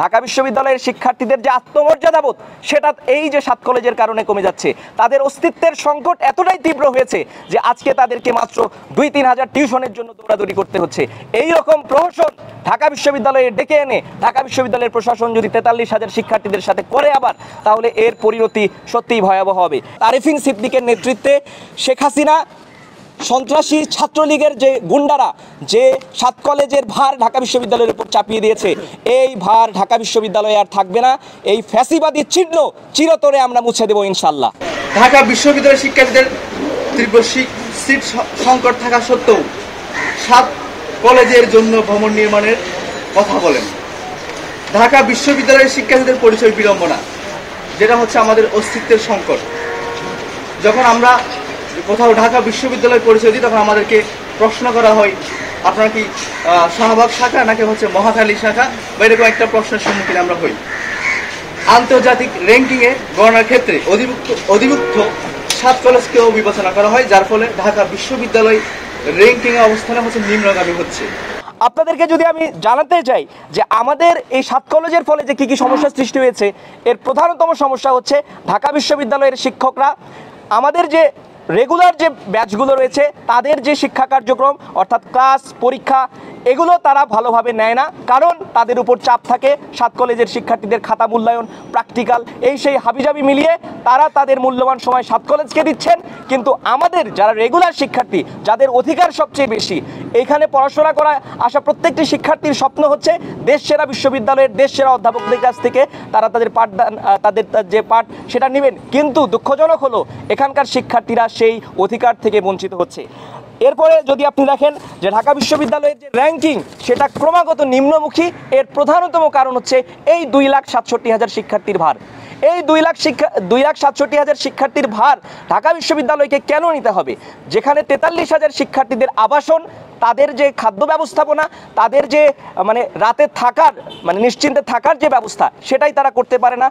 ঢাকা বিশ্ববিদ্যালয়ের শিক্ষার্থীদের যে আত্মমর্যাদাবোধ সেটা এই যে 7 কলেজের কারণে কমে যাচ্ছে। তাদের অস্তিত্বের সংকট এতটাই তীব্র হয়েছে যে আজকে তাদেরকে মাত্র 2-3 হাজার টিউশনের জন্য দৌড়াদৌড়ি করতে হচ্ছে। এই রকম প্রহসন ঢাকা বিশ্ববিদ্যালয়ে ডেকে এনে ঢাকা বিশ্ববিদ্যালয়ের প্রশাসন যদি 43,000 শিক্ষার্থীদের সাথে করে আবার, তাহলে এর পরিণতি সত্যিই ভয়াবহ হবে। আরেফিন সিদ্দিকের নেতৃত্বে শেখ হাসিনা সন্ত্রাসী ছাত্রলীগের যে গুন্ডারা যে 7 কলেজের ভার ঢাকা বিশ্ববিদ্যালয়ের উপর চাপিয়ে দিয়েছে, এই ভার ঢাকা বিশ্ববিদ্যালয়ে আর থাকবে না। এই ফ্যাসিবাদী চিহ্ন চিরতরে আমরা মুছে দেব ইনশাল্লাহ। ঢাকা বিশ্ববিদ্যালয়ের শিক্ষার্থীদের তীব্র সিট সংকট থাকা সত্ত্বেও 7 কলেজের জন্য ভবন নির্মাণের কথা বলেন। ঢাকা বিশ্ববিদ্যালয়ের শিক্ষার্থীদের পরিচয় বিড়ম্বনা, যেটা হচ্ছে আমাদের অস্তিত্বের সংকট। যখন আমরা কোথাও ঢাকা বিশ্ববিদ্যালয় পরিচয় দিই, তখন আমাদেরকে প্রশ্ন করা হয় আপনারা কি শাহবাগ শাখা নাকি হচ্ছে মহাখালী শাখা, বা এরকম একটা প্রশ্নের সম্মুখীন আমরা হই। আন্তর্জাতিক র্যাঙ্কিংয়ে গণনার ক্ষেত্রে অধিভুক্ত 7 কলেজকেও বিবেচনা করা হয়, যার ফলে ঢাকা বিশ্ববিদ্যালয় র্যাঙ্কিংয়ে অবস্থানে হচ্ছে নিম্নগামী হচ্ছে। আপনাদেরকে যদি আমি জানাতে চাই যে আমাদের এই 7 কলেজের ফলে যে কী সমস্যার সৃষ্টি হয়েছে, এর প্রধানতম সমস্যা হচ্ছে ঢাকা বিশ্ববিদ্যালয়ের শিক্ষকরা আমাদের যে রেগুলার যে ব্যাচগুলো রয়েছে তাদের যে শিক্ষা কার্যক্রম অর্থাৎ ক্লাস পরীক্ষা এগুলো তারা ভালোভাবে নেয় না, কারণ তাদের উপর চাপ থাকে। 7 কলেজের শিক্ষার্থীদের খাতা মূল্যায়ন, প্র্যাকটিক্যাল, এই সেই হাবিজাবি মিলিয়ে তারা তাদের মূল্যবান সময় 7 কলেজকে দিচ্ছেন। কিন্তু আমাদের যারা রেগুলার শিক্ষার্থী, যাদের অধিকার সবচেয়ে বেশি, এইখানে পড়াশোনা করা আসা প্রত্যেকটি শিক্ষার্থীর স্বপ্ন হচ্ছে দেশ সেরা বিশ্ববিদ্যালয়ের দেশ সেরা অধ্যাপকদের কাছ থেকে তারা তাদের পাঠদান, তাদের যে পাঠ সেটা নেবেন। কিন্তু দুঃখজনক হলো এখানকার শিক্ষার্থীরা সেই অধিকার থেকে বঞ্চিত হচ্ছে। এরপরে যদি আপনি দেখেন যে ঢাকা বিশ্ববিদ্যালয়ের যে র্যাঙ্কিং সেটা ক্রমাগত নিম্নমুখী, এর প্রধানতম কারণ হচ্ছে এই 2,67,000 শিক্ষার্থীর ভার। এই 2,67,000 শিক্ষার্থীর ভার ঢাকা বিশ্ববিদ্যালয়কে কেন নিতে হবে, যেখানে 43,000 শিক্ষার্থীদের আবাসন, তাদের যে খাদ্য ব্যবস্থাপনা, তাদের যে রাতে থাকার নিশ্চিন্তে থাকার যে ব্যবস্থা সেটাই তারা করতে পারে না।